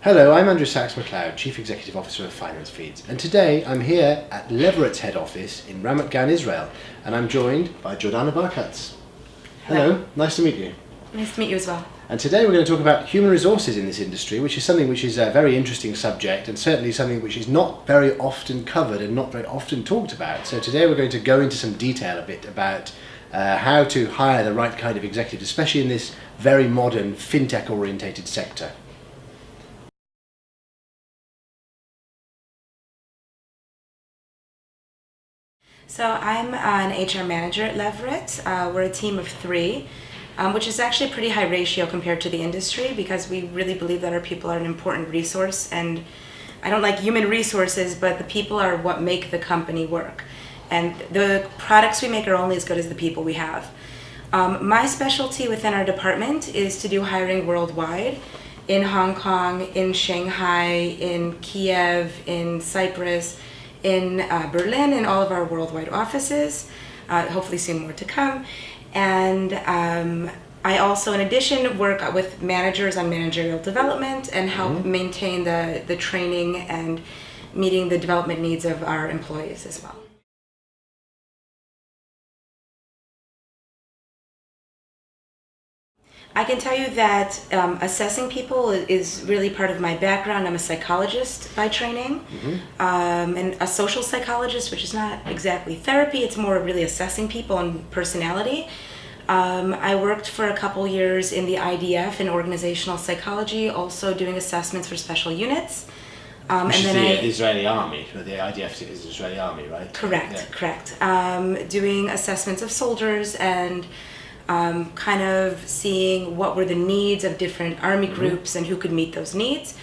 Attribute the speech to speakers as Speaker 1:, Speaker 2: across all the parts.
Speaker 1: Hello, I'm Andrew Sachs-McLeod, Chief Executive Officer of Finance Feeds, and today I'm here at Leverate's head office in Ramat Gan, Israel, and I'm joined by Jordana Barkats. Hello, nice to meet you.
Speaker 2: Nice to meet you as well.
Speaker 1: And today we're going to talk about human resources in this industry, which is something which is a very interesting subject and certainly something which is not very often covered and not very often talked about. So today we're going to go into some detail a bit about how to hire the right kind of executive, especially in this very modern FinTech orientated sector.
Speaker 2: So I'm an HR manager at Leverate. We're a team of 3, which is actually a pretty high ratio compared to the industry because we really believe that our people are an important resource. And I don't like human resources, but the people are what make the company work. And the products we make are only as good as the people we have. My specialty within our department is to do hiring worldwide, in Hong Kong, in Shanghai, in Kiev, in Cyprus, in Berlin, in all of our worldwide offices, hopefully soon more to come. And I also, in addition, work with managers on managerial development and help maintain the training and meeting the development needs of our employees as well. I can tell you that assessing people is really part of my background. I'm a psychologist by training, and a social psychologist, which is not exactly therapy. It's more really assessing people and personality. I worked for a couple years in the IDF in organizational psychology, also doing assessments for special units.
Speaker 1: Which is the Israeli army, or the IDF is the Israeli army, right?
Speaker 2: Correct, yeah. Correct. Doing assessments of soldiers and kind of seeing what were the needs of different army groups and who could meet those needs.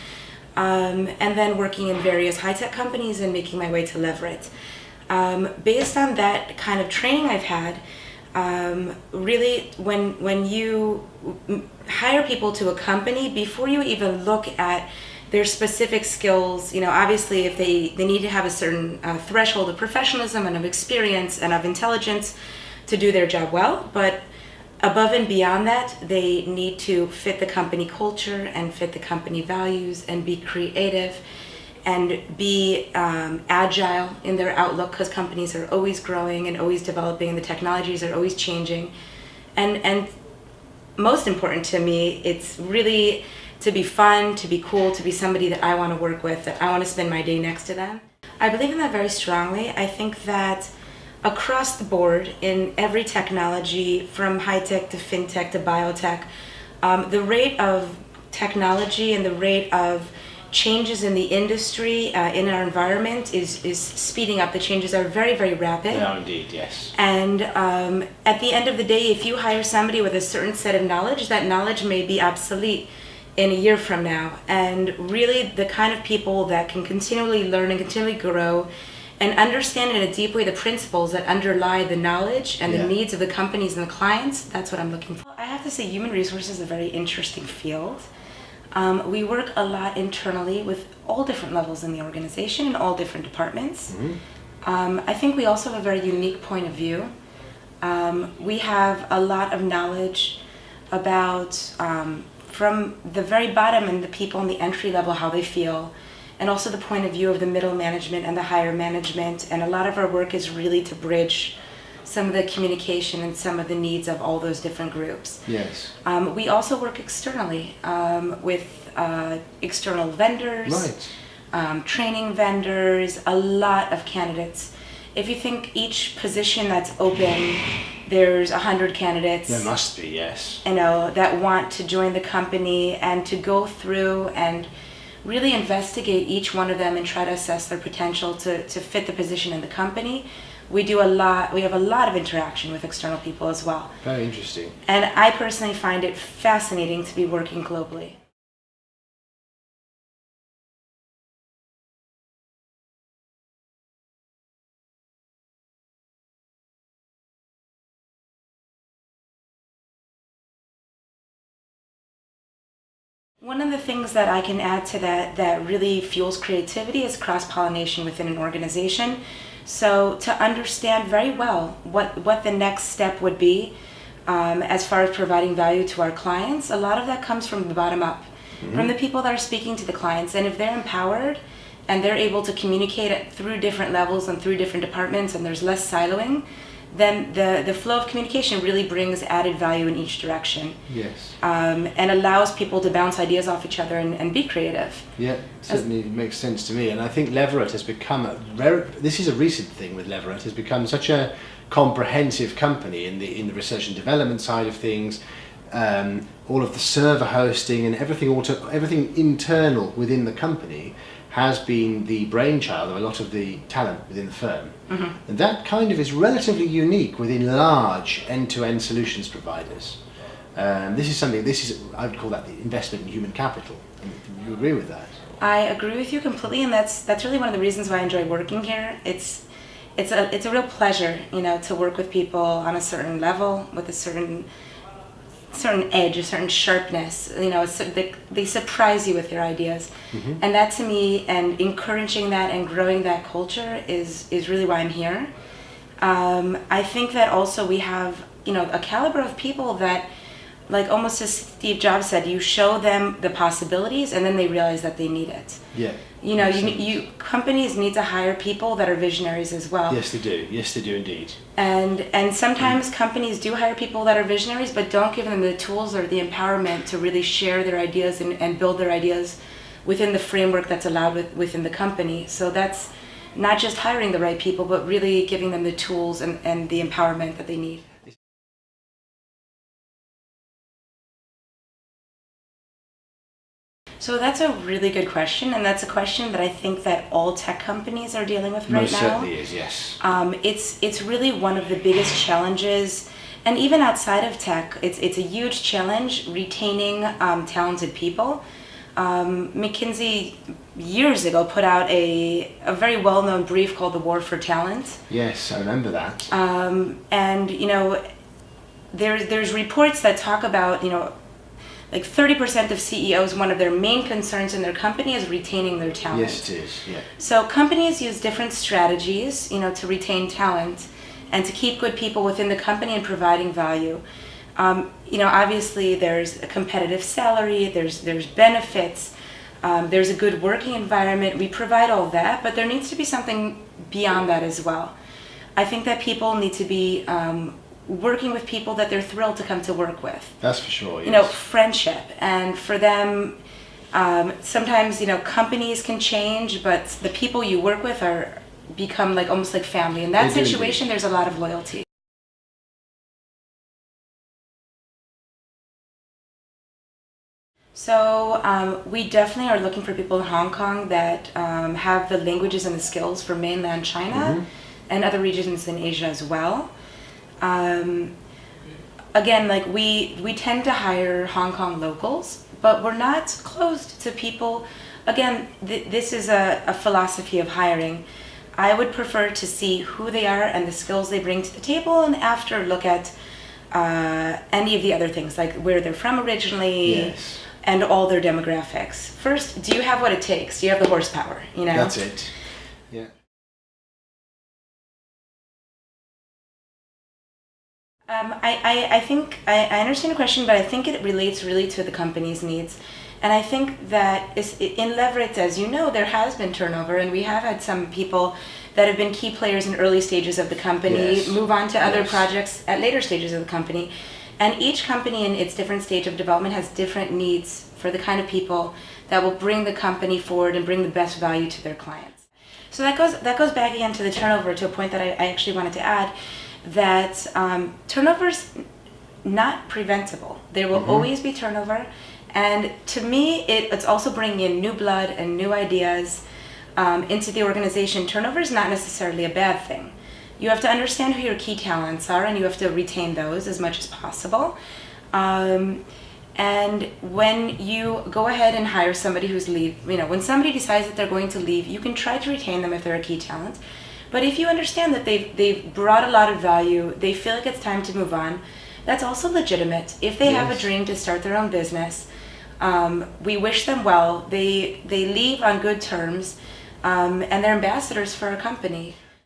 Speaker 2: And then working in various high-tech companies and making my way to Leverate. Based on that kind of training I've had, really when you hire people to a company, before you even look at their specific skills, obviously if they need to have a certain threshold of professionalism and of experience and of intelligence to do their job well, but above and beyond that, they need to fit the company culture and fit the company values and be creative and be agile in their outlook, because companies are always growing and always developing and the technologies are always changing. And most important to me, it's really to be fun, to be cool, to be somebody that I want to work with, that I want to spend my day next to them. I believe in that very strongly. I think that across the board in every technology, from high-tech to FinTech to biotech, the rate of technology and the rate of changes in the industry, in our environment is speeding up. The changes are very, very rapid.
Speaker 1: They are indeed, yes.
Speaker 2: And at the end of the day, if you hire somebody with a certain set of knowledge, that knowledge may be obsolete in a year from now. And really the kind of people that can continually learn and continually grow and understand in a deep way the principles that underlie the knowledge and the needs of the companies and the clients, that's what I'm looking for. I have to say human resources is a very interesting field. We work a lot internally with all different levels in the organization and all different departments. I think we also have a very unique point of view. We have a lot of knowledge about from the very bottom and the people in the entry level, how they feel, and also the point of view of the middle management and the higher management. And a lot of our work is really to bridge some of the communication and some of the needs of all those different groups.
Speaker 1: Yes.
Speaker 2: We also work externally with external vendors, training vendors, a lot of candidates. If you think each position that's open, there's 100 candidates.
Speaker 1: There must be, yes.
Speaker 2: That want to join the company and to go through and really investigate each one of them and try to assess their potential to fit the position in the company. We have a lot of interaction with external people as well.
Speaker 1: Very interesting.
Speaker 2: And I personally find it fascinating to be working globally. One of the things that I can add to that really fuels creativity is cross-pollination within an organization. So to understand very well what the next step would be as far as providing value to our clients, a lot of that comes from the bottom up. from the people that are speaking to the clients. And if they're empowered and they're able to communicate it through different levels and through different departments, and there's less siloing, then the flow of communication really brings added value in each direction.
Speaker 1: Yes.
Speaker 2: And allows people to bounce ideas off each other and be creative.
Speaker 1: Yeah, certainly makes sense to me. And I think Leverate has become this is a recent thing with Leverate, has become such a comprehensive company in the research and development side of things. All of the server hosting and everything internal within the company has been the brainchild of a lot of the talent within the firm. Mm-hmm. And that kind of is relatively unique within large end-to-end solutions providers. I would call that the investment in human capital. You agree with that?
Speaker 2: I agree with you completely, and that's really one of the reasons why I enjoy working here. It's a real pleasure, to work with people on a certain level, with a certain edge, a certain sharpness. They surprise you with their ideas, mm-hmm. and that to me, and encouraging that and growing that culture is really why I'm here. I think that also we have a caliber of people that, like almost as Steve Jobs said, you show them the possibilities and then they realize that they need it.
Speaker 1: Yeah.
Speaker 2: Companies need to hire people that are visionaries as well.
Speaker 1: Yes, they do. Yes, they do indeed.
Speaker 2: And sometimes companies do hire people that are visionaries, but don't give them the tools or the empowerment to really share their ideas and build their ideas within the framework that's allowed within the company. So that's not just hiring the right people, but really giving them the tools and the empowerment that they need. So that's a really good question, and that's a question that I think that all tech companies are dealing with right now.
Speaker 1: Most certainly is, yes.
Speaker 2: It's really one of the biggest challenges, and even outside of tech, it's a huge challenge retaining talented people. McKinsey years ago put out a very well-known brief called The War for Talent.
Speaker 1: Yes, I remember that.
Speaker 2: And there's reports that talk about like 30% of CEOs, one of their main concerns in their company is retaining their talent.
Speaker 1: Yes, it is, yeah.
Speaker 2: So companies use different strategies, to retain talent and to keep good people within the company and providing value. Obviously there's a competitive salary, there's benefits, there's a good working environment. We provide all that, but there needs to be something beyond that as well. I think that people need to be working with people that they're thrilled to come to work with.
Speaker 1: That's for sure, yes.
Speaker 2: Friendship. And for them, sometimes, companies can change, but the people you work with become almost like family. In that situation, there's a lot of loyalty. So we definitely are looking for people in Hong Kong that have the languages and the skills for mainland China, mm-hmm. and other regions in Asia as well. Again, we tend to hire Hong Kong locals, but we're not closed to people. Again, this is a philosophy of hiring. I would prefer to see who they are and the skills they bring to the table, and after look at any of the other things, like where they're from originally,
Speaker 1: yes.
Speaker 2: and all their demographics. First, do you have what it takes? Do you have the horsepower?
Speaker 1: That's it. Yeah.
Speaker 2: I think I understand the question, but I think it relates really to the company's needs. And I think that in Leverate, as you know, there has been turnover, and we have had some people that have been key players in early stages of the company,
Speaker 1: yes.
Speaker 2: move on to other
Speaker 1: yes.
Speaker 2: projects at later stages of the company. And each company in its different stage of development has different needs for the kind of people that will bring the company forward and bring the best value to their clients. So that goes back again to the turnover, to a point that I actually wanted to add, that turnover's not preventable. There will mm-hmm. always be turnover, and to me it's also bringing in new blood and new ideas into the organization. Turnover is not necessarily a bad thing. You have to understand who your key talents are, and you have to retain those as much as possible. And when you go ahead and hire somebody who's when somebody decides that they're going to leave, you can try to retain them if they're a key talent. But if you understand that they've brought a lot of value, they feel like it's time to move on, that's also legitimate. If they
Speaker 1: yes.
Speaker 2: have a dream to start their own business, we wish them well. They leave on good terms, and they're ambassadors for our company.